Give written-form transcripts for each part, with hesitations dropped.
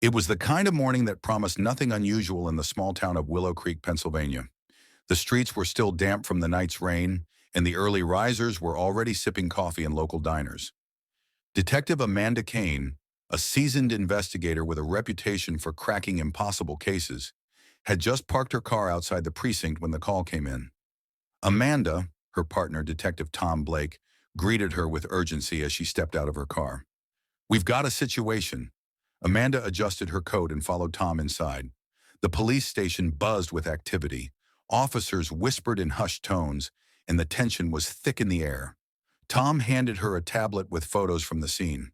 It was the kind of morning that promised nothing unusual in the small town of Willow Creek, Pennsylvania. The streets were still damp from the night's rain, and the early risers were already sipping coffee in local diners. Detective Amanda Kane, a seasoned investigator with a reputation for cracking impossible cases, had just parked her car outside the precinct when the call came in. Amanda, her partner, Detective Tom Blake, greeted her with urgency as she stepped out of her car. "We've got a situation." Amanda adjusted her coat and followed Tom inside. The police station buzzed with activity. Officers whispered in hushed tones, and the tension was thick in the air. Tom handed her a tablet with photos from the scene.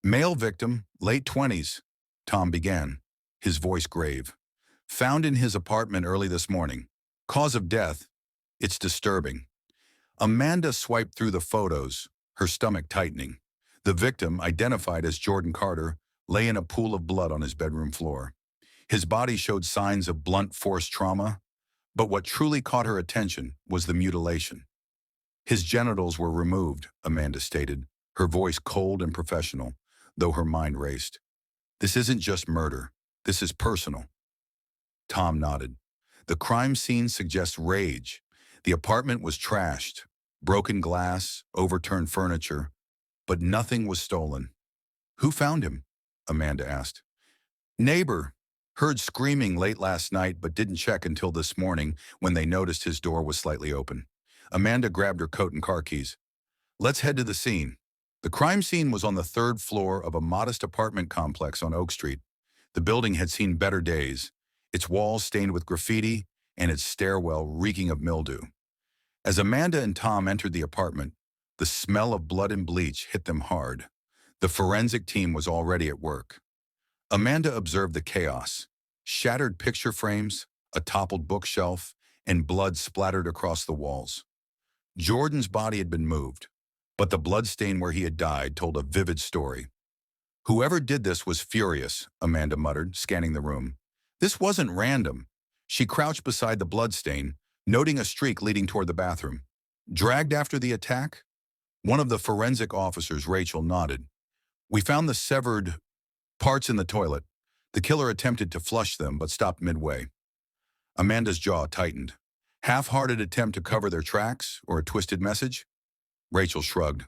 "Male victim, late 20s, Tom began, his voice grave. "Found in his apartment early this morning. Cause of death, it's disturbing." Amanda swiped through the photos, her stomach tightening. The victim, identified as Jordan Carter, lay in a pool of blood on his bedroom floor. His body showed signs of blunt force trauma, but what truly caught her attention was the mutilation. "His genitals were removed," Amanda stated, her voice cold and professional, though her mind raced. "This isn't just murder. This is personal." Tom nodded. "The crime scene suggests rage. The apartment was trashed. Broken glass, overturned furniture, but nothing was stolen." "Who found him?" Amanda asked. "Neighbor. Heard screaming late last night but didn't check until this morning when they noticed his door was slightly open." Amanda grabbed her coat and car keys. "Let's head to the scene." The crime scene was on the third floor of a modest apartment complex on Oak Street. The building had seen better days, its walls stained with graffiti and its stairwell reeking of mildew. As Amanda and Tom entered the apartment, the smell of blood and bleach hit them hard. The forensic team was already at work. Amanda observed the chaos: shattered picture frames, a toppled bookshelf, and blood splattered across the walls. Jordan's body had been moved, but the bloodstain where he had died told a vivid story. "Whoever did this was furious," Amanda muttered, scanning the room. "This wasn't random." She crouched beside the bloodstain, noting a streak leading toward the bathroom. "Dragged after the attack?" One of the forensic officers, Rachel, nodded. "We found the severed parts in the toilet. The killer attempted to flush them, but stopped midway." Amanda's jaw tightened. Half-hearted attempt to cover their tracks, or a twisted message? Rachel shrugged.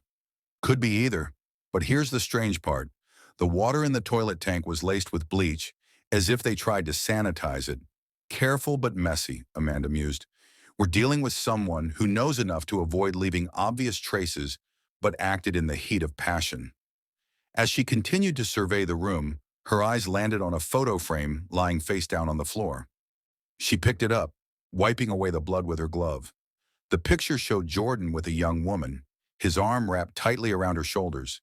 "Could be either. But here's the strange part. The water in the toilet tank was laced with bleach, as if they tried to sanitize it. Careful but messy," Amanda mused. "We're dealing with someone who knows enough to avoid leaving obvious traces, but acted in the heat of passion." As she continued to survey the room, her eyes landed on a photo frame lying face down on the floor. She picked it up, wiping away the blood with her glove. The picture showed Jordan with a young woman, his arm wrapped tightly around her shoulders.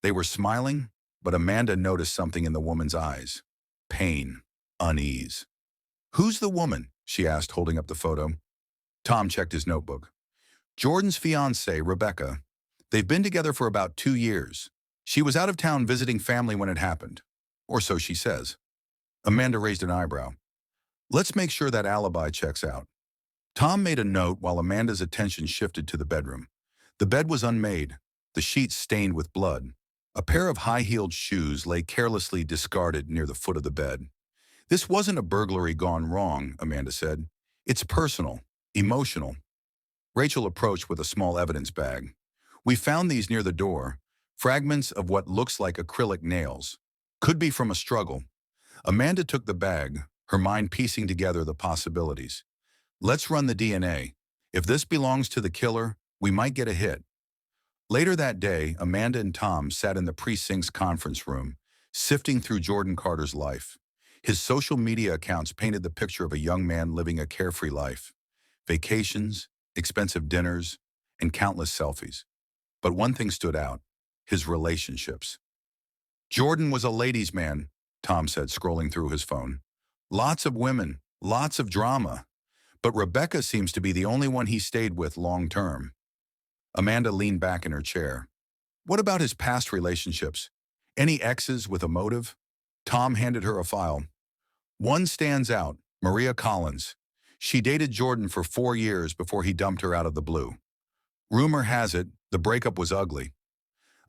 They were smiling, but Amanda noticed something in the woman's eyes: pain, unease. "Who's the woman?" she asked, holding up the photo. Tom checked his notebook. "Jordan's fiancée, Rebecca. They've been together for about 2 years. She was out of town visiting family when it happened. Or so she says." Amanda raised an eyebrow. "Let's make sure that alibi checks out." Tom made a note while Amanda's attention shifted to the bedroom. The bed was unmade, the sheets stained with blood. A pair of high-heeled shoes lay carelessly discarded near the foot of the bed. "This wasn't a burglary gone wrong," Amanda said. "It's personal, emotional." Rachel approached with a small evidence bag. "We found these near the door, fragments of what looks like acrylic nails. Could be from a struggle." Amanda took the bag, her mind piecing together the possibilities. "Let's run the DNA. If this belongs to the killer, we might get a hit." Later that day, Amanda and Tom sat in the precinct's conference room, sifting through Jordan Carter's life. His social media accounts painted the picture of a young man living a carefree life: vacations, expensive dinners, and countless selfies. But one thing stood out: his relationships. "Jordan was a ladies' man," Tom said, scrolling through his phone. "Lots of women, lots of drama. But Rebecca seems to be the only one he stayed with long-term." Amanda leaned back in her chair. "What about his past relationships? Any exes with a motive?" Tom handed her a file. "One stands out: Maria Collins. She dated Jordan for 4 years before he dumped her out of the blue. Rumor has it, the breakup was ugly."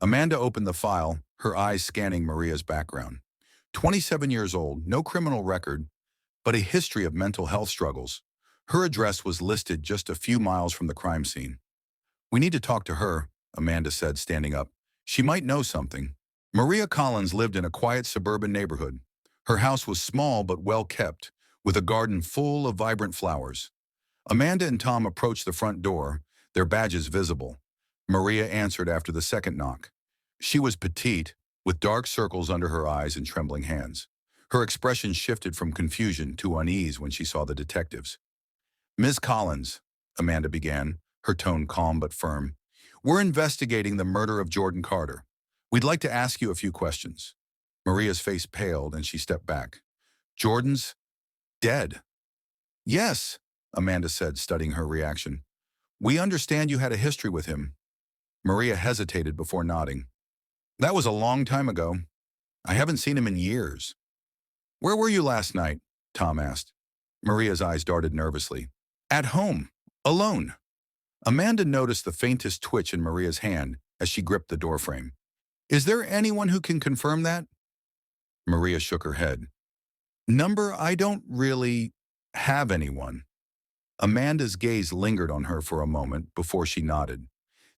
Amanda opened the file, her eyes scanning Maria's background. 27 years old, no criminal record, but a history of mental health struggles. Her address was listed just a few miles from the crime scene. "We need to talk to her," Amanda said, standing up. "She might know something." Maria Collins lived in a quiet suburban neighborhood. Her house was small but well kept, with a garden full of vibrant flowers. Amanda and Tom approached the front door, their badges visible. Maria answered after the second knock. She was petite, with dark circles under her eyes and trembling hands. Her expression shifted from confusion to unease when she saw the detectives. "Ms. Collins," Amanda began, her tone calm but firm, "we're investigating the murder of Jordan Carter. We'd like to ask you a few questions." Maria's face paled and she stepped back. "Jordan's dead." "Yes," Amanda said, studying her reaction. "We understand you had a history with him." Maria hesitated before nodding. "That was a long time ago. I haven't seen him in years." "Where were you last night?" Tom asked. Maria's eyes darted nervously. "At home. Alone." Amanda noticed the faintest twitch in Maria's hand as she gripped the doorframe. "Is there anyone who can confirm that?" Maria shook her head. I don't really have anyone." Amanda's gaze lingered on her for a moment before she nodded.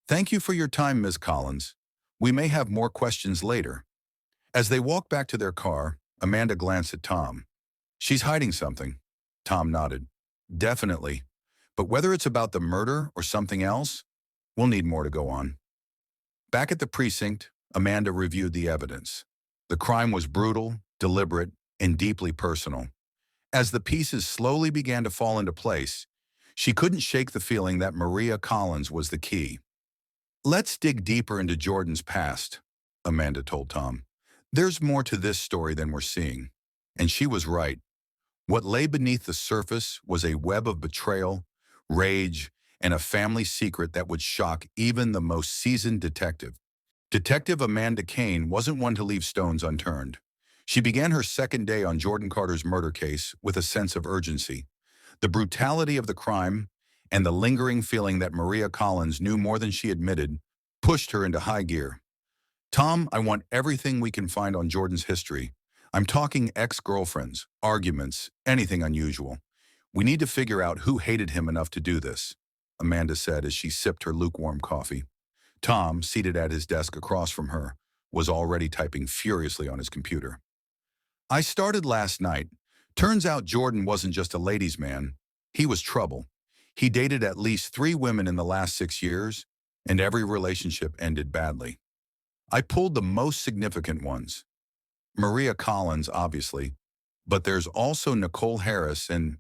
"Thank you for your time, Ms. Collins. We may have more questions later." As they walked back to their car, Amanda glanced at Tom. "She's hiding something." Tom nodded. "Definitely. But whether it's about the murder or something else, we'll need more to go on." Back at the precinct, Amanda reviewed the evidence. The crime was brutal, deliberate, and deeply personal. As the pieces slowly began to fall into place, she couldn't shake the feeling that Maria Collins was the key. "Let's dig deeper into Jordan's past," Amanda told Tom. "There's more to this story than we're seeing." And she was right. What lay beneath the surface was a web of betrayal, rage, and a family secret that would shock even the most seasoned detective. Detective Amanda Kane wasn't one to leave stones unturned. She began her second day on Jordan Carter's murder case with a sense of urgency. The brutality of the crime and the lingering feeling that Maria Collins knew more than she admitted pushed her into high gear. "Tom, I want everything we can find on Jordan's history. I'm talking ex-girlfriends, arguments, anything unusual. We need to figure out who hated him enough to do this," Amanda said as she sipped her lukewarm coffee. Tom, seated at his desk across from her, was already typing furiously on his computer. "I started last night. Turns out Jordan wasn't just a ladies' man. He was trouble. He dated at least 3 women in the last 6 years, and every relationship ended badly. I pulled the most significant ones. Maria Collins, obviously, but there's also Nicole Harris and,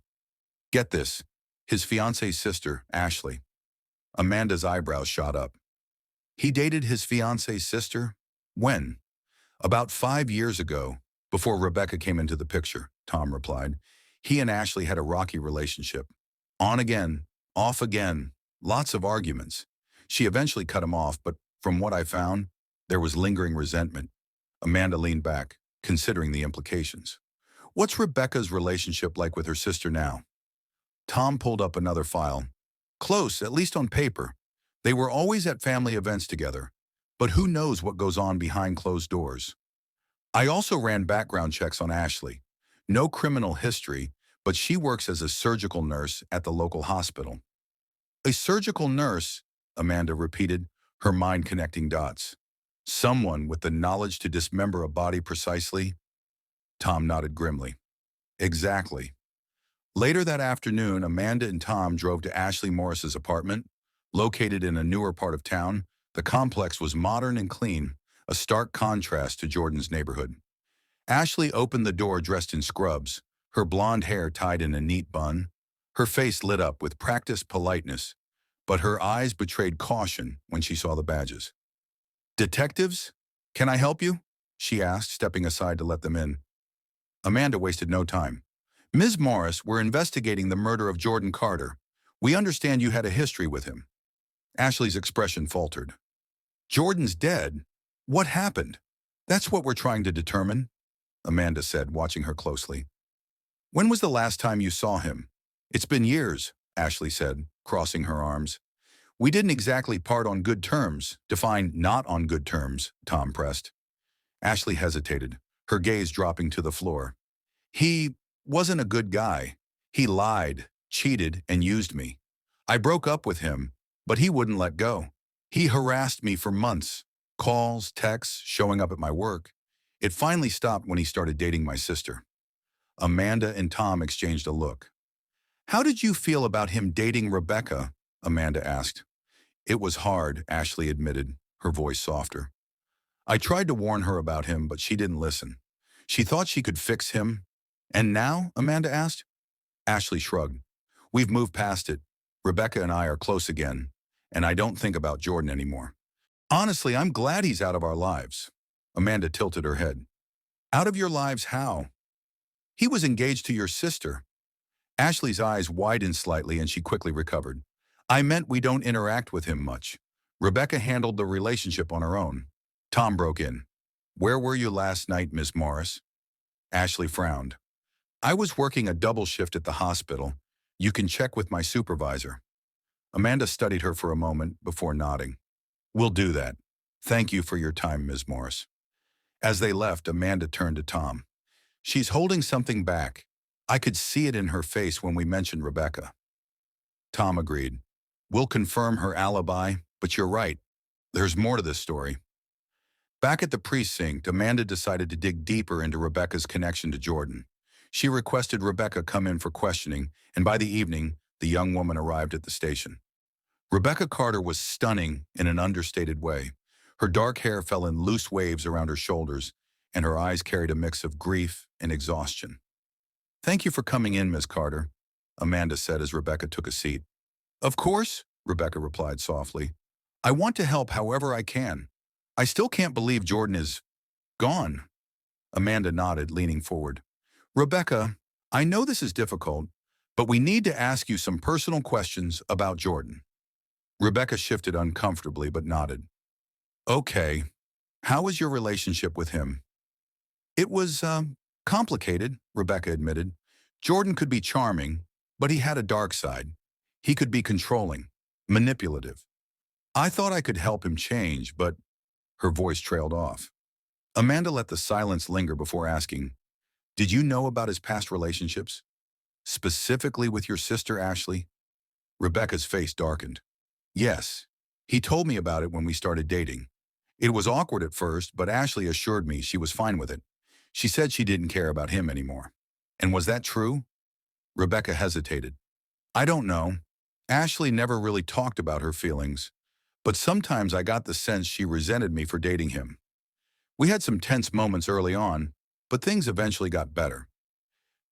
get this, his fiance's sister, Ashley." Amanda's eyebrows shot up. "He dated his fiance's sister? When?" "About 5 years ago, before Rebecca came into the picture," Tom replied. "He and Ashley had a rocky relationship. On again, off again, lots of arguments. She eventually cut him off, but from what I found, there was lingering resentment." Amanda leaned back, considering the implications. "What's Rebecca's relationship like with her sister now?" Tom pulled up another file. "Close, at least on paper. They were always at family events together. But who knows what goes on behind closed doors." "I also ran background checks on Ashley. No criminal history, but she works as a surgical nurse at the local hospital." "A surgical nurse," Amanda repeated, her mind connecting dots. "Someone with the knowledge to dismember a body precisely?" Tom nodded grimly. "Exactly." Later that afternoon, Amanda and Tom drove to Ashley Morris's apartment. Located in a newer part of town, the complex was modern and clean, a stark contrast to Jordan's neighborhood. Ashley opened the door dressed in scrubs, her blonde hair tied in a neat bun. Her face lit up with practiced politeness, but her eyes betrayed caution when she saw the badges. "Detectives? Can I help you?" she asked, stepping aside to let them in. Amanda wasted no time. "Ms. Morris, we're investigating the murder of Jordan Carter. We understand you had a history with him." Ashley's expression faltered. "Jordan's dead? What happened?" "That's what we're trying to determine," Amanda said, watching her closely. "When was the last time you saw him?" "It's been years," Ashley said, crossing her arms. "We didn't exactly part on good terms. Define not on good terms," Tom pressed. Ashley hesitated, her gaze dropping to the floor. He wasn't a good guy. He lied, cheated, and used me. I broke up with him, but he wouldn't let go. He harassed me for months. Calls, texts, showing up at my work. It finally stopped when he started dating my sister. Amanda and Tom exchanged a look. How did you feel about him dating Rebecca? Amanda asked. It was hard, Ashley admitted, her voice softer. I tried to warn her about him, but she didn't listen. She thought she could fix him. And now? Amanda asked. Ashley shrugged. We've moved past it. Rebecca and I are close again, and I don't think about Jordan anymore. Honestly, I'm glad he's out of our lives. Amanda tilted her head. Out of your lives how? He was engaged to your sister. Ashley's eyes widened slightly and she quickly recovered. I meant we don't interact with him much. Rebecca handled the relationship on her own. Tom broke in. Where were you last night, Miss Morris? Ashley frowned. I was working a double shift at the hospital. You can check with my supervisor. Amanda studied her for a moment before nodding. We'll do that. Thank you for your time, Ms. Morris. As they left, Amanda turned to Tom. She's holding something back. I could see it in her face when we mentioned Rebecca. Tom agreed. We'll confirm her alibi, but you're right. There's more to this story. Back at the precinct, Amanda decided to dig deeper into Rebecca's connection to Jordan. She requested Rebecca come in for questioning, and by the evening, the young woman arrived at the station. Rebecca Carter was stunning in an understated way. Her dark hair fell in loose waves around her shoulders, and her eyes carried a mix of grief and exhaustion. Thank you for coming in, Miss Carter, Amanda said as Rebecca took a seat. Of course, Rebecca replied softly. I want to help however I can. I still can't believe Jordan is gone. Amanda nodded, leaning forward. Rebecca, I know this is difficult, but we need to ask you some personal questions about Jordan. Rebecca shifted uncomfortably but nodded. Okay, how was your relationship with him? It was, complicated, Rebecca admitted. Jordan could be charming, but he had a dark side. He could be controlling, manipulative. I thought I could help him change, but her voice trailed off. Amanda let the silence linger before asking, did you know about his past relationships? Specifically with your sister, Ashley? Rebecca's face darkened. Yes, he told me about it when we started dating. It was awkward at first, but Ashley assured me she was fine with it. She said she didn't care about him anymore. And was that true? Rebecca hesitated. I don't know. Ashley never really talked about her feelings, but sometimes I got the sense she resented me for dating him. We had some tense moments early on, but things eventually got better.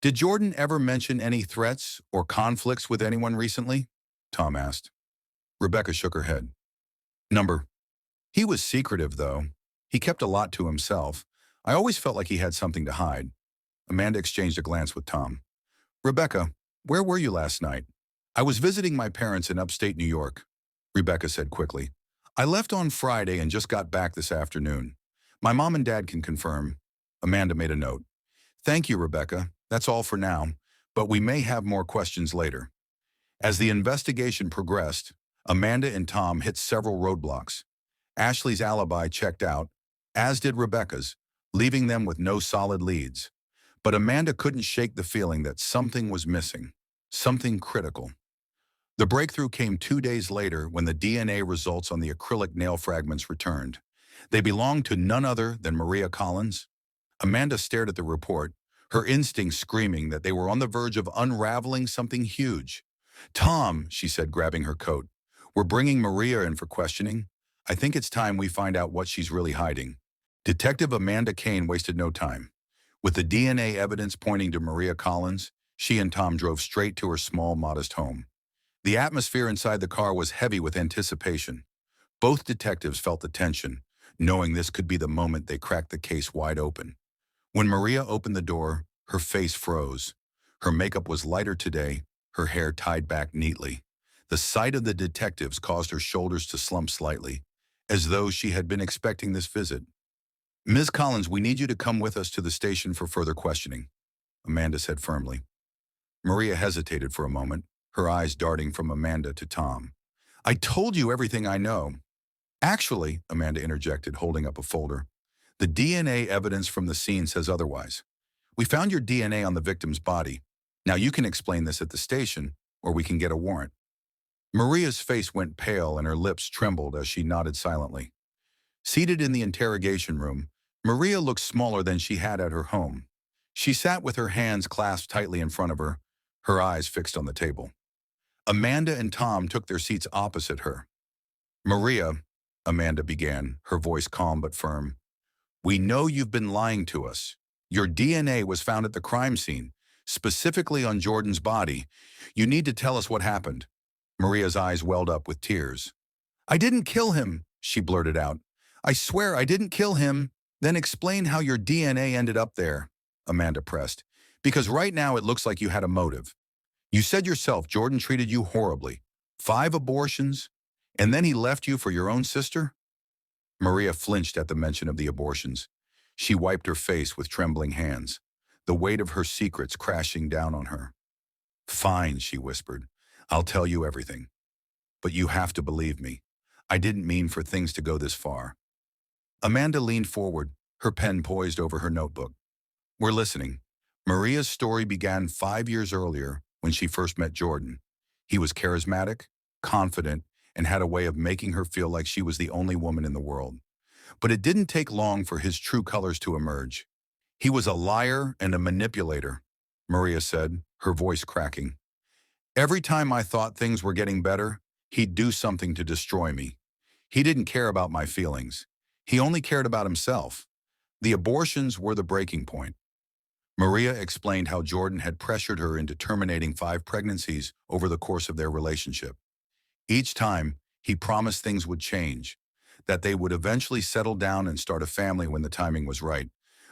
Did Jordan ever mention any threats or conflicts with anyone recently? Tom asked. Rebecca shook her head. He was secretive, though. He kept a lot to himself. I always felt like he had something to hide. Amanda exchanged a glance with Tom. Rebecca, where were you last night? I was visiting my parents in upstate New York, Rebecca said quickly. I left on Friday and just got back this afternoon. My mom and dad can confirm. Amanda made a note. Thank you, Rebecca. That's all for now, but we may have more questions later. As the investigation progressed, Amanda and Tom hit several roadblocks. Ashley's alibi checked out, as did Rebecca's, leaving them with no solid leads. But Amanda couldn't shake the feeling that something was missing, something critical. The breakthrough came 2 days later when the DNA results on the acrylic nail fragments returned. They belonged to none other than Maria Collins. Amanda stared at the report, her instincts screaming that they were on the verge of unraveling something huge. Tom, she said, grabbing her coat, we're bringing Maria in for questioning. I think it's time we find out what she's really hiding. Detective Amanda Kane wasted no time. With the DNA evidence pointing to Maria Collins, she and Tom drove straight to her small, modest home. The atmosphere inside the car was heavy with anticipation. Both detectives felt the tension, knowing this could be the moment they cracked the case wide open. When Maria opened the door, her face froze. Her makeup was lighter today, her hair tied back neatly. The sight of the detectives caused her shoulders to slump slightly, as though she had been expecting this visit. Ms. Collins, we need you to come with us to the station for further questioning, Amanda said firmly. Maria hesitated for a moment, her eyes darting from Amanda to Tom. I told you everything I know. Actually, Amanda interjected, holding up a folder, The DNA evidence from the scene says otherwise. We found your DNA on the victim's body. Now you can explain this at the station, or we can get a warrant. Maria's face went pale and her lips trembled as she nodded silently. Seated in the interrogation room, Maria looked smaller than she had at her home. She sat with her hands clasped tightly in front of her eyes fixed on the table. Amanda and Tom took their seats opposite her. Maria, Amanda began, her voice calm but firm, we know you've been lying to us. Your DNA was found at the crime scene, specifically on Jordan's body. You need to tell us what happened. Maria's eyes welled up with tears. I didn't kill him, she blurted out. I swear I didn't kill him. Then explain how your DNA ended up there, Amanda pressed. Because right now it looks like you had a motive. You said yourself Jordan treated you horribly. 5 abortions, and then he left you for your own sister? Maria flinched at the mention of the abortions. She wiped her face with trembling hands, the weight of her secrets crashing down on her. Fine, she whispered. I'll tell you everything. But you have to believe me. I didn't mean for things to go this far. Amanda leaned forward, her pen poised over her notebook. We're listening. Maria's story began 5 years earlier when she first met Jordan. He was charismatic, confident, and had a way of making her feel like she was the only woman in the world. But it didn't take long for his true colors to emerge. He was a liar and a manipulator, Maria said, her voice cracking. Every time I thought things were getting better, he'd do something to destroy me. He didn't care about my feelings. He only cared about himself. The abortions were the breaking point. Maria explained how Jordan had pressured her into terminating 5 pregnancies over the course of their relationship. Each time, he promised things would change, that they would eventually settle down and start a family when the timing was right.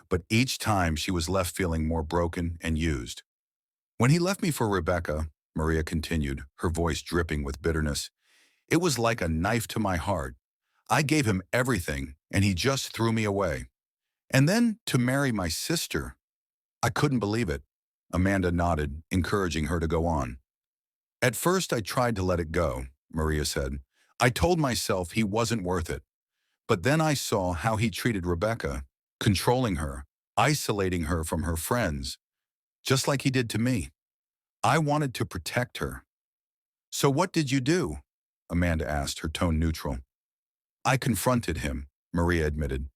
But each time, she was left feeling more broken and used. When he left me for Rebecca, Maria continued, her voice dripping with bitterness, it was like a knife to my heart. I gave him everything, and he just threw me away. And then to marry my sister. I couldn't believe it. Amanda nodded, encouraging her to go on. At first, I tried to let it go, Maria said. I told myself he wasn't worth it. But then I saw how he treated Rebecca, controlling her, isolating her from her friends, just like he did to me. I wanted to protect her. So what did you do? Amanda asked, her tone neutral. I confronted him, Maria admitted.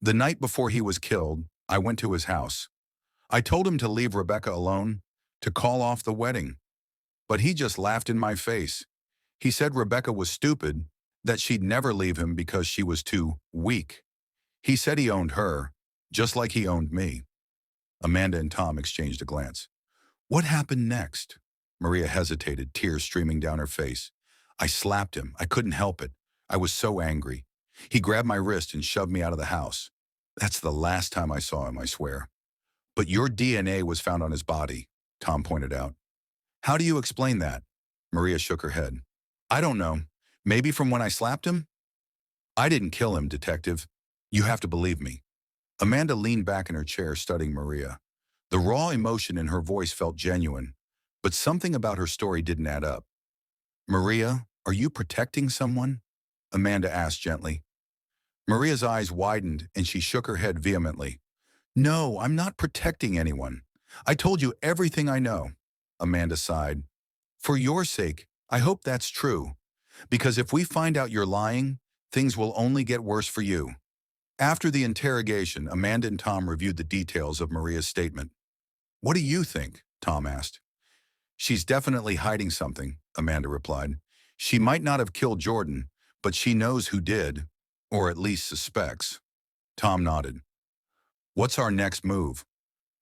The night before he was killed, I went to his house. I told him to leave Rebecca alone, to call off the wedding. But he just laughed in my face. He said Rebecca was stupid, that she'd never leave him because she was too weak. He said he owned her, just like he owned me. Amanda and Tom exchanged a glance. What happened next? Maria hesitated, tears streaming down her face. I slapped him. I couldn't help it. I was so angry. He grabbed my wrist and shoved me out of the house. That's the last time I saw him, I swear. But your DNA was found on his body, Tom pointed out. How do you explain that? Maria shook her head. I don't know. Maybe from when I slapped him? I didn't kill him, detective. You have to believe me. Amanda leaned back in her chair, studying Maria. The raw emotion in her voice felt genuine, but something about her story didn't add up. Maria, are you protecting someone? Amanda asked gently. Maria's eyes widened and she shook her head vehemently. No, I'm not protecting anyone. I told you everything I know. Amanda sighed. For your sake, I hope that's true. Because if we find out you're lying, things will only get worse for you. After the interrogation, Amanda and Tom reviewed the details of Maria's statement. What do you think? Tom asked. She's definitely hiding something, Amanda replied. She might not have killed Jordan, but she knows who did, or at least suspects. Tom nodded. What's our next move?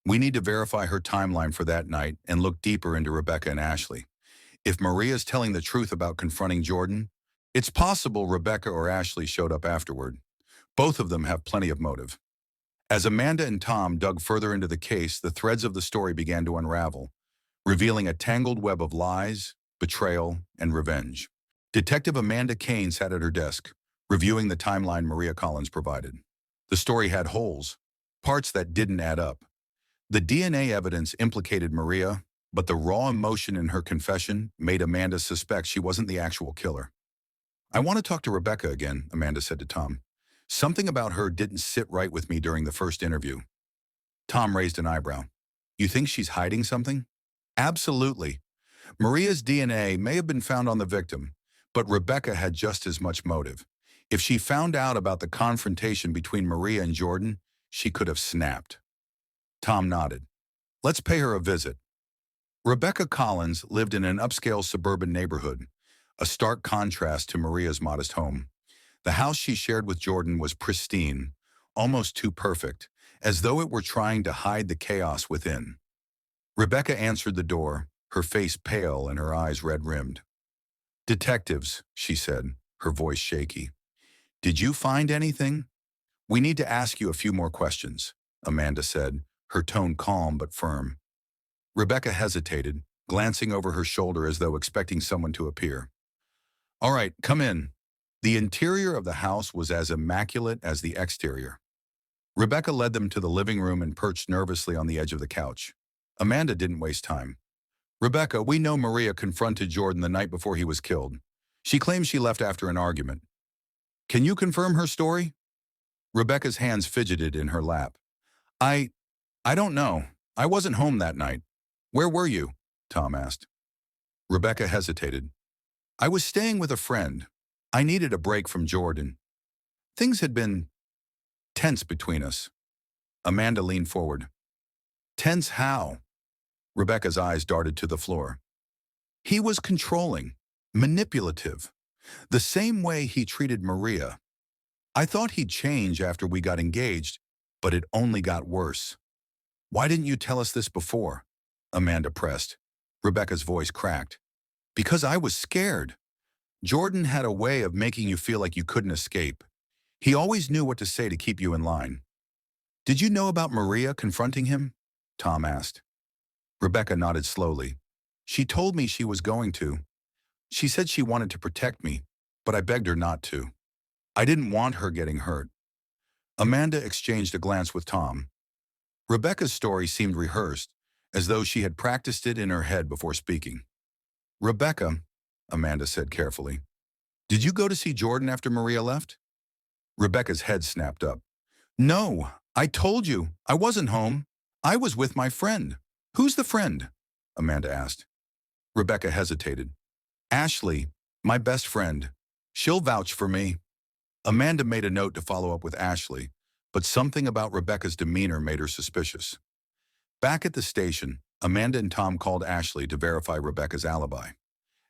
We need to verify her timeline for that night and look deeper into Rebecca and Ashley. If Maria's telling the truth about confronting Jordan, it's possible Rebecca or Ashley showed up afterward. Both of them have plenty of motive. As Amanda and Tom dug further into the case, the threads of the story began to unravel, revealing a tangled web of lies, betrayal, and revenge. Detective Amanda Kane sat at her desk, reviewing the timeline Maria Collins provided. The story had holes, parts that didn't add up. The DNA evidence implicated Maria, but the raw emotion in her confession made Amanda suspect she wasn't the actual killer. I want to talk to Rebecca again, Amanda said to Tom. Something about her didn't sit right with me during the first interview. Tom raised an eyebrow. You think she's hiding something? Absolutely. Maria's DNA may have been found on the victim, but Rebecca had just as much motive. If she found out about the confrontation between Maria and Jordan, she could have snapped. Tom nodded. Let's pay her a visit. Rebecca Collins lived in an upscale suburban neighborhood, a stark contrast to Maria's modest home. The house she shared with Jordan was pristine, almost too perfect, as though it were trying to hide the chaos within. Rebecca answered the door, her face pale and her eyes red-rimmed. Detectives, she said, her voice shaky. Did you find anything? We need to ask you a few more questions, Amanda said, her tone calm but firm. Rebecca hesitated, glancing over her shoulder as though expecting someone to appear. All right, come in. The interior of the house was as immaculate as the exterior. Rebecca led them to the living room and perched nervously on the edge of the couch. Amanda didn't waste time. Rebecca, we know Maria confronted Jordan the night before he was killed. She claims she left after an argument. Can you confirm her story? Rebecca's hands fidgeted in her lap. I don't know. I wasn't home that night. Where were you? Tom asked. Rebecca hesitated. I was staying with a friend. I needed a break from Jordan. Things had been tense between us. Amanda leaned forward. Tense how? Rebecca's eyes darted to the floor. He was controlling, manipulative, the same way he treated Maria. I thought he'd change after we got engaged, but it only got worse. Why didn't you tell us this before? Amanda pressed. Rebecca's voice cracked. Because I was scared. Jordan had a way of making you feel like you couldn't escape. He always knew what to say to keep you in line. Did you know about Maria confronting him? Tom asked. Rebecca nodded slowly. She told me she was going to. She said she wanted to protect me, but I begged her not to. I didn't want her getting hurt. Amanda exchanged a glance with Tom. Rebecca's story seemed rehearsed, as though she had practiced it in her head before speaking. Rebecca, Amanda said carefully, did you go to see Jordan after Maria left? Rebecca's head snapped up. No, I told you, I wasn't home. I was with my friend. Who's the friend? Amanda asked. Rebecca hesitated. Ashley, my best friend. She'll vouch for me. Amanda made a note to follow up with Ashley, but something about Rebecca's demeanor made her suspicious. Back at the station, Amanda and Tom called Ashley to verify Rebecca's alibi.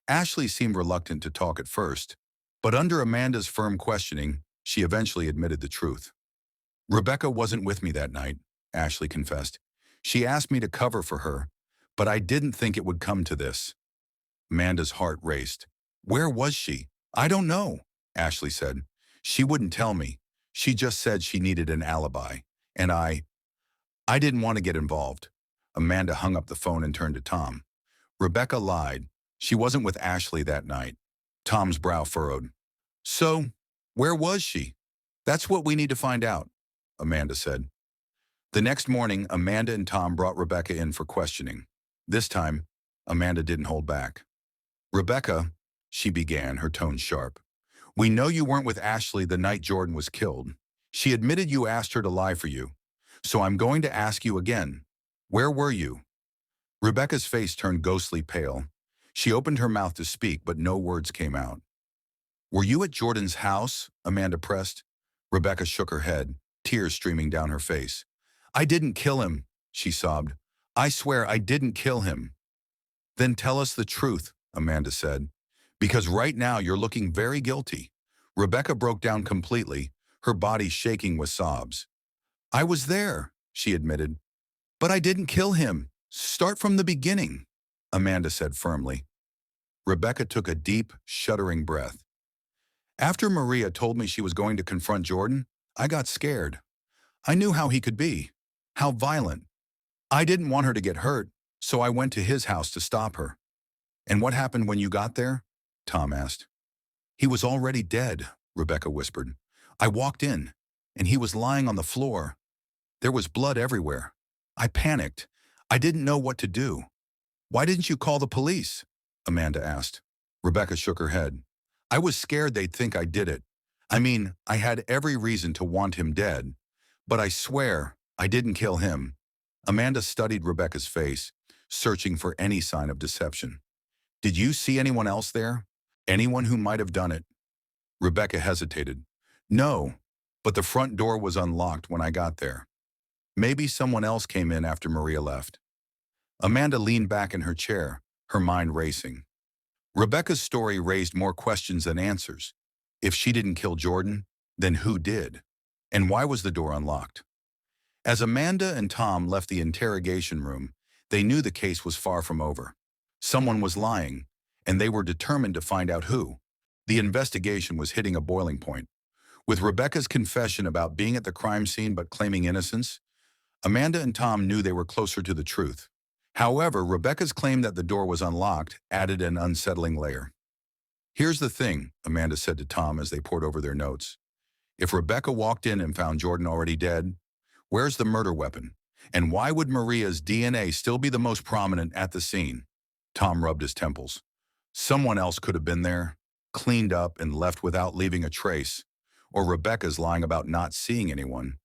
Ashley seemed reluctant to talk at first, but under Amanda's firm questioning, she eventually admitted the truth. Rebecca wasn't with me that night, Ashley confessed. She asked me to cover for her, but I didn't think it would come to this. Amanda's heart raced. Where was she? I don't know, Ashley said. She wouldn't tell me. She just said she needed an alibi, and I didn't want to get involved. Amanda hung up the phone and turned to Tom. Rebecca lied. She wasn't with Ashley that night. Tom's brow furrowed. So, where was she? That's what we need to find out, Amanda said. The next morning, Amanda and Tom brought Rebecca in for questioning. This time, Amanda didn't hold back. Rebecca, she began, her tone sharp. We know you weren't with Ashley the night Jordan was killed. She admitted you asked her to lie for you. So I'm going to ask you again. Where were you? Rebecca's face turned ghostly pale. She opened her mouth to speak, but no words came out. Were you at Jordan's house? Amanda pressed. Rebecca shook her head, tears streaming down her face. I didn't kill him, she sobbed. I swear I didn't kill him. Then tell us the truth, Amanda said, because right now you're looking very guilty. Rebecca broke down completely, her body shaking with sobs. I was there, she admitted. But I didn't kill him. Start from the beginning, Amanda said firmly. Rebecca took a deep, shuddering breath. After Maria told me she was going to confront Jordan, I got scared. I knew how he could be, how violent. I didn't want her to get hurt, so I went to his house to stop her. And what happened when you got there? Tom asked. He was already dead, Rebecca whispered. I walked in, and he was lying on the floor. There was blood everywhere. I panicked. I didn't know what to do. Why didn't you call the police? Amanda asked. Rebecca shook her head. I was scared they'd think I did it. I mean, I had every reason to want him dead, but I swear I didn't kill him. Amanda studied Rebecca's face, searching for any sign of deception. Did you see anyone else there? Anyone who might have done it? Rebecca hesitated. No, but the front door was unlocked when I got there. Maybe someone else came in after Maria left. Amanda leaned back in her chair, her mind racing. Rebecca's story raised more questions than answers. If she didn't kill Jordan, then who did? And why was the door unlocked? As Amanda and Tom left the interrogation room, they knew the case was far from over. Someone was lying, and they were determined to find out who. The investigation was hitting a boiling point. With Rebecca's confession about being at the crime scene but claiming innocence, Amanda and Tom knew they were closer to the truth. However, Rebecca's claim that the door was unlocked added an unsettling layer. Here's the thing, Amanda said to Tom as they pored over their notes. If Rebecca walked in and found Jordan already dead, where's the murder weapon? And why would Maria's DNA still be the most prominent at the scene? Tom rubbed his temples. Someone else could have been there, cleaned up and left without leaving a trace, or Rebecca's lying about not seeing anyone.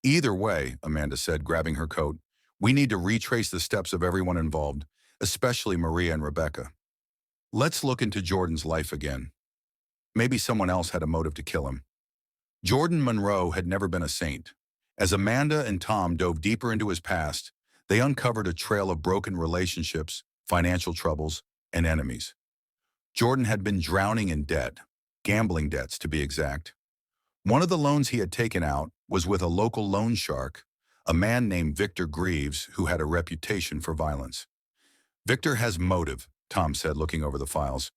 Either way, Amanda said, grabbing her coat, we need to retrace the steps of everyone involved, especially Maria and Rebecca. Let's look into Jordan's life again. Maybe someone else had a motive to kill him. Jordan Monroe had never been a saint. As Amanda and Tom dove deeper into his past, they uncovered a trail of broken relationships, financial troubles, and enemies. Jordan had been drowning in debt, gambling debts to be exact. One of the loans he had taken out was with a local loan shark, a man named Victor Greaves who had a reputation for violence. Victor has motive, Tom said, looking over the files.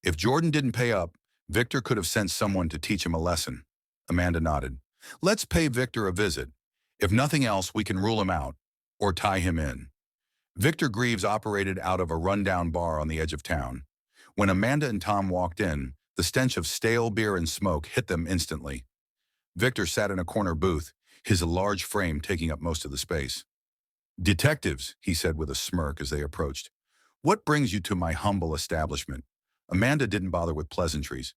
If Jordan didn't pay up, Victor could have sent someone to teach him a lesson. Amanda nodded. Let's pay Victor a visit. If nothing else, we can rule him out, or tie him in. Victor Greaves operated out of a rundown bar on the edge of town. When Amanda and Tom walked in, the stench of stale beer and smoke hit them instantly. Victor sat in a corner booth, his large frame taking up most of the space. Detectives, he said with a smirk as they approached. What brings you to my humble establishment? Amanda didn't bother with pleasantries.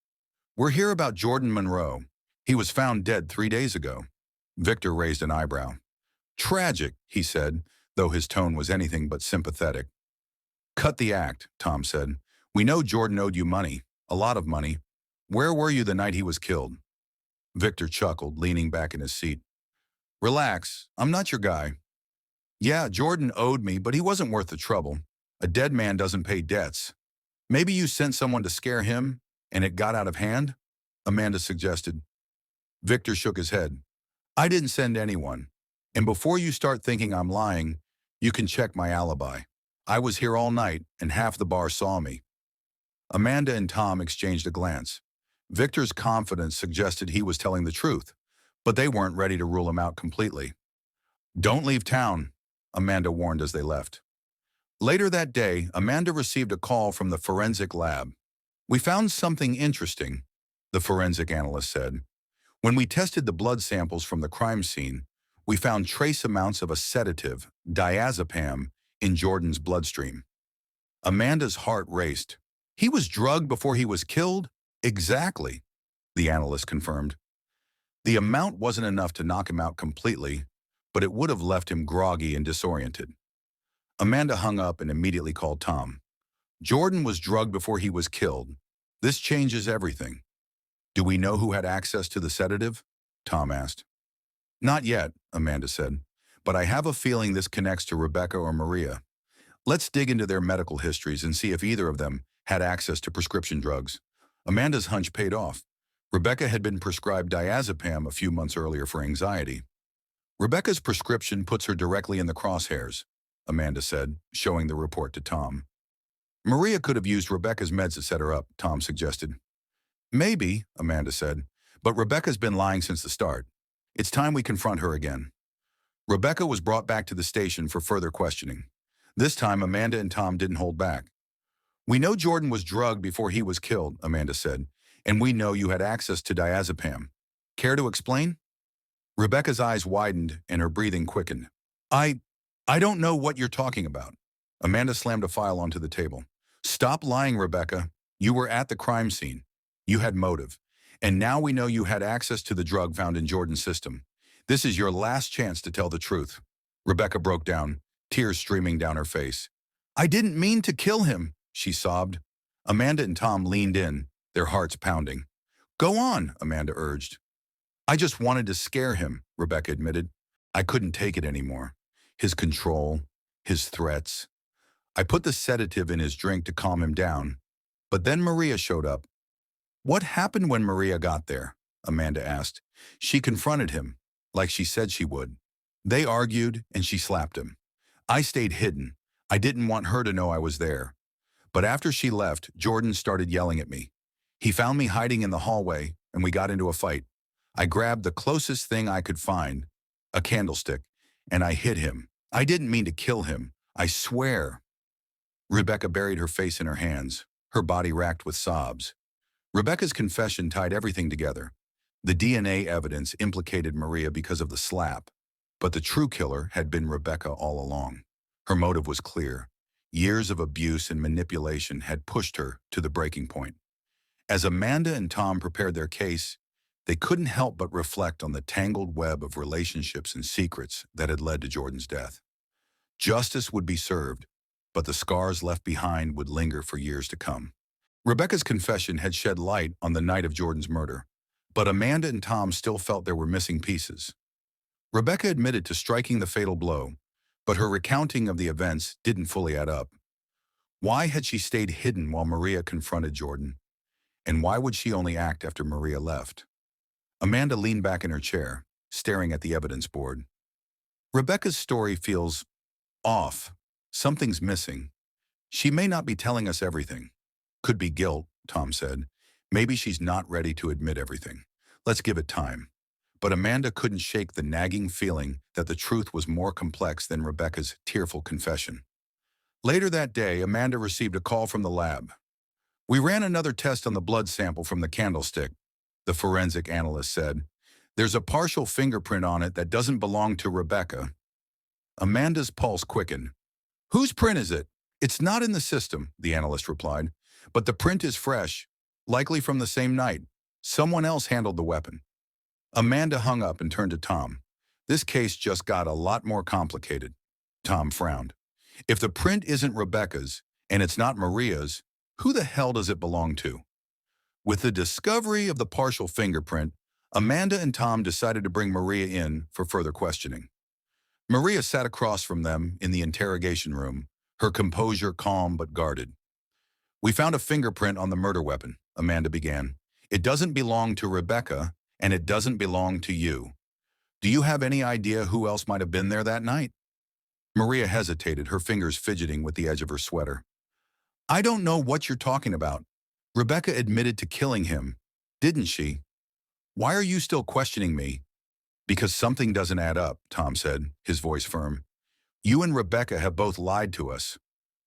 We're here about Jordan Monroe. He was found dead 3 days ago. Victor raised an eyebrow. Tragic, he said, though his tone was anything but sympathetic. Cut the act, Tom said. We know Jordan owed you money, a lot of money. Where were you the night he was killed? Victor chuckled, leaning back in his seat. Relax, I'm not your guy. Yeah, Jordan owed me, but he wasn't worth the trouble. A dead man doesn't pay debts. Maybe you sent someone to scare him, and it got out of hand? Amanda suggested. Victor shook his head. I didn't send anyone. And before you start thinking I'm lying, you can check my alibi. I was here all night, and half the bar saw me. Amanda and Tom exchanged a glance. Victor's confidence suggested he was telling the truth, but they weren't ready to rule him out completely. Don't leave town, Amanda warned as they left. Later that day, Amanda received a call from the forensic lab. We found something interesting, the forensic analyst said. When we tested the blood samples from the crime scene, we found trace amounts of a sedative, diazepam, in Jordan's bloodstream. Amanda's heart raced. He was drugged before he was killed? Exactly, the analyst confirmed. The amount wasn't enough to knock him out completely, but it would have left him groggy and disoriented. Amanda hung up and immediately called Tom. Jordan was drugged before he was killed. This changes everything. Do we know who had access to the sedative? Tom asked. Not yet, Amanda said, but I have a feeling this connects to Rebecca or Maria. Let's dig into their medical histories and see if either of them had access to prescription drugs. Amanda's hunch paid off. Rebecca had been prescribed diazepam a few months earlier for anxiety. Rebecca's prescription puts her directly in the crosshairs, Amanda said, showing the report to Tom. Maria could have used Rebecca's meds to set her up, Tom suggested. Maybe, Amanda said, but Rebecca's been lying since the start. It's time we confront her again. Rebecca was brought back to the station for further questioning. This time, Amanda and Tom didn't hold back. We know Jordan was drugged before he was killed, Amanda said, and we know you had access to diazepam. Care to explain? Rebecca's eyes widened and her breathing quickened. I don't know what you're talking about. Amanda slammed a file onto the table. Stop lying, Rebecca. You were at the crime scene. You had motive. And now we know you had access to the drug found in Jordan's system. This is your last chance to tell the truth. Rebecca broke down, tears streaming down her face. I didn't mean to kill him, she sobbed. Amanda and Tom leaned in, their hearts pounding. Go on, Amanda urged. I just wanted to scare him, Rebecca admitted. I couldn't take it anymore. His control, his threats. I put the sedative in his drink to calm him down. But then Maria showed up. What happened when Maria got there? Amanda asked. She confronted him, like she said she would. They argued, and she slapped him. I stayed hidden. I didn't want her to know I was there. But after she left, Jordan started yelling at me. He found me hiding in the hallway, and we got into a fight. I grabbed the closest thing I could find, a candlestick, and I hit him. I didn't mean to kill him. I swear. Rebecca buried her face in her hands, her body racked with sobs. Rebecca's confession tied everything together. The DNA evidence implicated Maria because of the slap, but the true killer had been Rebecca all along. Her motive was clear. Years of abuse and manipulation had pushed her to the breaking point. As Amanda and Tom prepared their case, they couldn't help but reflect on the tangled web of relationships and secrets that had led to Jordan's death. Justice would be served, but the scars left behind would linger for years to come. Rebecca's confession had shed light on the night of Jordan's murder, but Amanda and Tom still felt there were missing pieces. Rebecca admitted to striking the fatal blow, but her recounting of the events didn't fully add up. Why had she stayed hidden while Maria confronted Jordan? And why would she only act after Maria left? Amanda leaned back in her chair, staring at the evidence board. Rebecca's story feels off. Something's missing. She may not be telling us everything. Could be guilt, Tom said. Maybe she's not ready to admit everything. Let's give it time. But Amanda couldn't shake the nagging feeling that the truth was more complex than Rebecca's tearful confession. Later that day, Amanda received a call from the lab. We ran another test on the blood sample from the candlestick, the forensic analyst said. There's a partial fingerprint on it that doesn't belong to Rebecca. Amanda's pulse quickened. Whose print is it? It's not in the system, the analyst replied. But the print is fresh, likely from the same night. Someone else handled the weapon. Amanda hung up and turned to Tom. This case just got a lot more complicated. Tom frowned. If the print isn't Rebecca's, and it's not Maria's, who the hell does it belong to? With the discovery of the partial fingerprint, Amanda and Tom decided to bring Maria in for further questioning. Maria sat across from them in the interrogation room, her composure calm but guarded. We found a fingerprint on the murder weapon, Amanda began. It doesn't belong to Rebecca, and it doesn't belong to you. Do you have any idea who else might have been there that night? Maria hesitated, her fingers fidgeting with the edge of her sweater. I don't know what you're talking about. Rebecca admitted to killing him, didn't she? Why are you still questioning me? Because something doesn't add up, Tom said, his voice firm. You and Rebecca have both lied to us.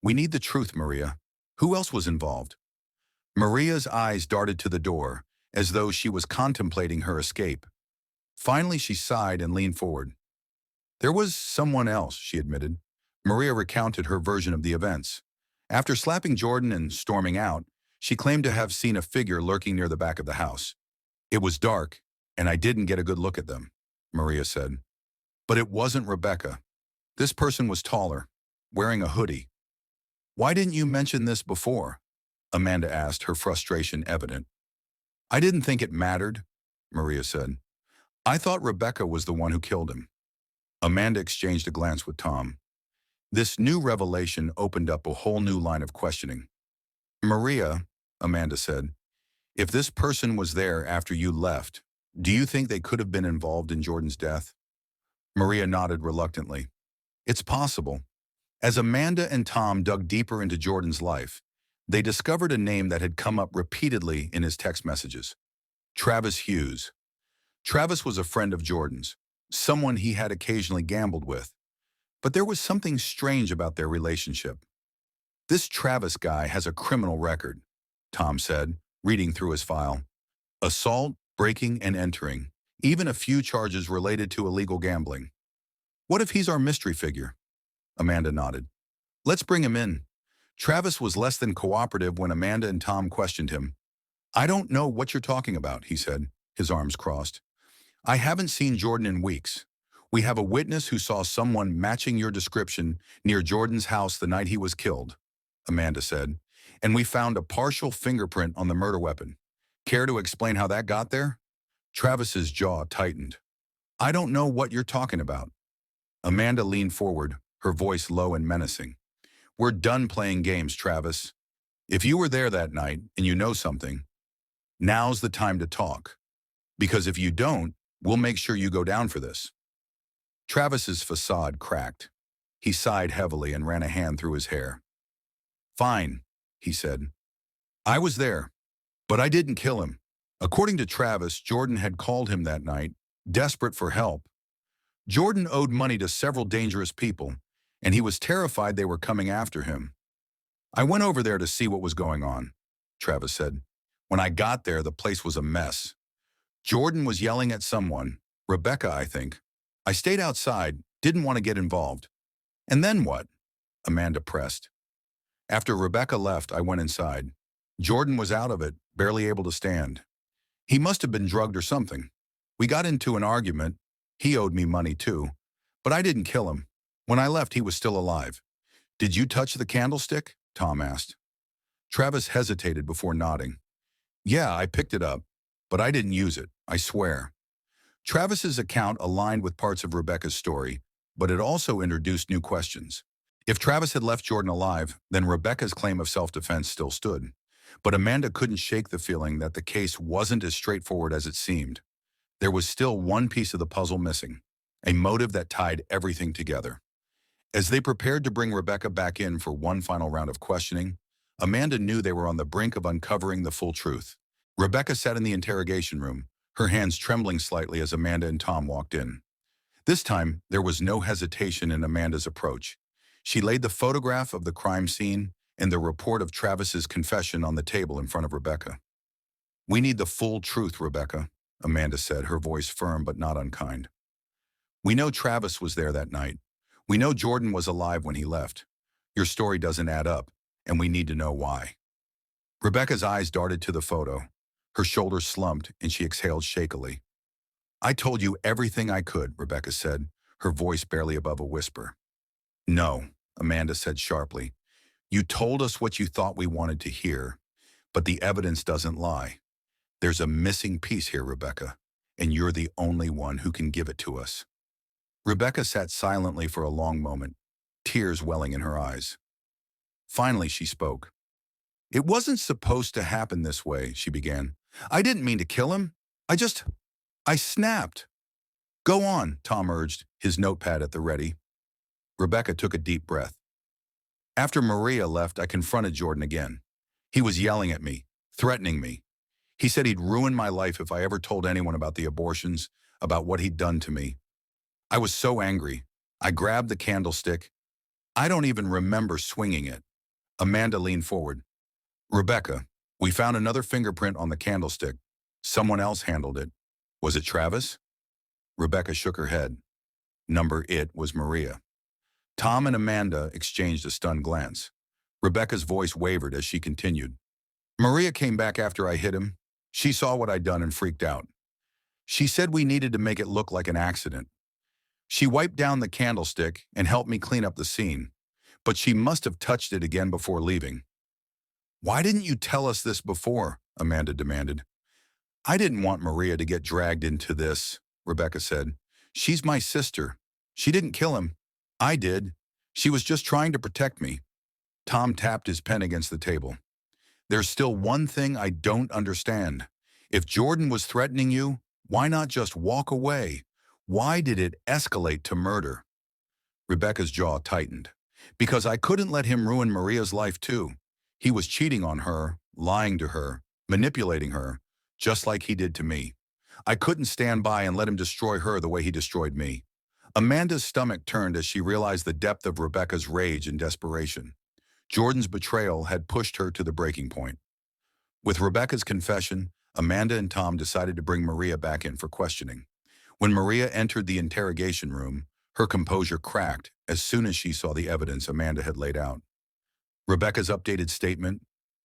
We need the truth, Maria. Who else was involved? Maria's eyes darted to the door, as though she was contemplating her escape. Finally, she sighed and leaned forward. There was someone else, she admitted. Maria recounted her version of the events. After slapping Jordan and storming out, she claimed to have seen a figure lurking near the back of the house. It was dark, and I didn't get a good look at them, Maria said. But it wasn't Rebecca. This person was taller, wearing a hoodie. Why didn't you mention this before? Amanda asked, her frustration evident. I didn't think it mattered, Maria said. I thought Rebecca was the one who killed him. Amanda exchanged a glance with Tom. This new revelation opened up a whole new line of questioning. Maria, Amanda said, if this person was there after you left, do you think they could have been involved in Jordan's death? Maria nodded reluctantly. It's possible. As Amanda and Tom dug deeper into Jordan's life, they discovered a name that had come up repeatedly in his text messages. Travis Hughes. Travis was a friend of Jordan's, someone he had occasionally gambled with. But there was something strange about their relationship. This Travis guy has a criminal record, Tom said, reading through his file. Assault, breaking, and entering, even a few charges related to illegal gambling. What if he's our mystery figure? Amanda nodded. Let's bring him in. Travis was less than cooperative when Amanda and Tom questioned him. I don't know what you're talking about, he said, his arms crossed. I haven't seen Jordan in weeks. We have a witness who saw someone matching your description near Jordan's house the night he was killed, Amanda said, and we found a partial fingerprint on the murder weapon. Care to explain how that got there? Travis's jaw tightened. I don't know what you're talking about. Amanda leaned forward, her voice low and menacing. We're done playing games, Travis. If you were there that night and you know something, now's the time to talk. Because if you don't, we'll make sure you go down for this. Travis's facade cracked. He sighed heavily and ran a hand through his hair. Fine, he said. I was there, but I didn't kill him. According to Travis, Jordan had called him that night, desperate for help. Jordan owed money to several dangerous people, and he was terrified they were coming after him. I went over there to see what was going on, Travis said. When I got there, the place was a mess. Jordan was yelling at someone, Rebecca, I think. I stayed outside, didn't want to get involved. And then what? Amanda pressed. After Rebecca left, I went inside. Jordan was out of it, barely able to stand. He must have been drugged or something. We got into an argument. He owed me money too, but I didn't kill him. When I left, he was still alive. Did you touch the candlestick? Tom asked. Travis hesitated before nodding. Yeah, I picked it up, but I didn't use it, I swear. Travis's account aligned with parts of Rebecca's story, but it also introduced new questions. If Travis had left Jordan alive, then Rebecca's claim of self-defense still stood. But Amanda couldn't shake the feeling that the case wasn't as straightforward as it seemed. There was still one piece of the puzzle missing, a motive that tied everything together. As they prepared to bring Rebecca back in for one final round of questioning, Amanda knew they were on the brink of uncovering the full truth. Rebecca sat in the interrogation room, her hands trembling slightly as Amanda and Tom walked in. This time, there was no hesitation in Amanda's approach. She laid the photograph of the crime scene and the report of Travis's confession on the table in front of Rebecca. We need the full truth, Rebecca, Amanda said, her voice firm but not unkind. We know Travis was there that night. We know Jordan was alive when he left. Your story doesn't add up, and we need to know why. Rebecca's eyes darted to the photo. Her shoulders slumped, and she exhaled shakily. I told you everything I could, Rebecca said, her voice barely above a whisper. No, Amanda said sharply. You told us what you thought we wanted to hear, but the evidence doesn't lie. There's a missing piece here, Rebecca, and you're the only one who can give it to us. Rebecca sat silently for a long moment, tears welling in her eyes. Finally, she spoke. It wasn't supposed to happen this way, she began. I didn't mean to kill him. I snapped. Go on, Tom urged, his notepad at the ready. Rebecca took a deep breath. After Maria left, I confronted Jordan again. He was yelling at me, threatening me. He said he'd ruin my life if I ever told anyone about the abortions, about what he'd done to me. I was so angry. I grabbed the candlestick. I don't even remember swinging it. Amanda leaned forward. Rebecca, we found another fingerprint on the candlestick. Someone else handled it. Was it Travis? Rebecca shook her head. Number it was Maria. Tom and Amanda exchanged a stunned glance. Rebecca's voice wavered as she continued. Maria came back after I hit him. She saw what I'd done and freaked out. She said we needed to make it look like an accident. She wiped down the candlestick and helped me clean up the scene, but she must have touched it again before leaving. Why didn't you tell us this before? Amanda demanded. I didn't want Maria to get dragged into this, Rebecca said. She's my sister. She didn't kill him. I did. She was just trying to protect me. Tom tapped his pen against the table. There's still one thing I don't understand. If Jordan was threatening you, why not just walk away? Why did it escalate to murder? Rebecca's jaw tightened. Because I couldn't let him ruin Maria's life too. He was cheating on her, lying to her, manipulating her, just like he did to me. I couldn't stand by and let him destroy her the way he destroyed me. Amanda's stomach turned as she realized the depth of Rebecca's rage and desperation. Jordan's betrayal had pushed her to the breaking point. With Rebecca's confession, Amanda and Tom decided to bring Maria back in for questioning. When Maria entered the interrogation room, her composure cracked as soon as she saw the evidence Amanda had laid out. Rebecca's updated statement,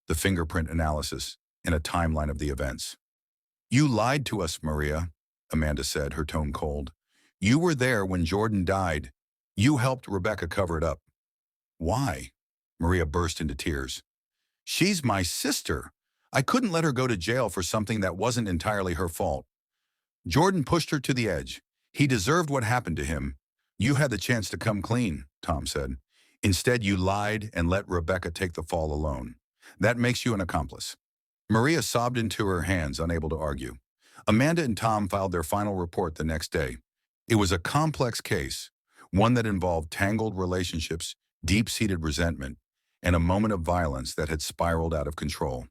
the fingerprint analysis, in a timeline of the events. "You lied to us, Maria," Amanda said, her tone cold. "You were there when Jordan died. You helped Rebecca cover it up." "Why?" Maria burst into tears. "She's my sister. I couldn't let her go to jail for something that wasn't entirely her fault. Jordan pushed her to the edge. He deserved what happened to him. You had the chance to come clean," Tom said. "Instead, you lied and let Rebecca take the fall alone. That makes you an accomplice." Maria sobbed into her hands, unable to argue. Amanda and Tom filed their final report the next day. It was a complex case, one that involved tangled relationships, deep-seated resentment, and a moment of violence that had spiraled out of control.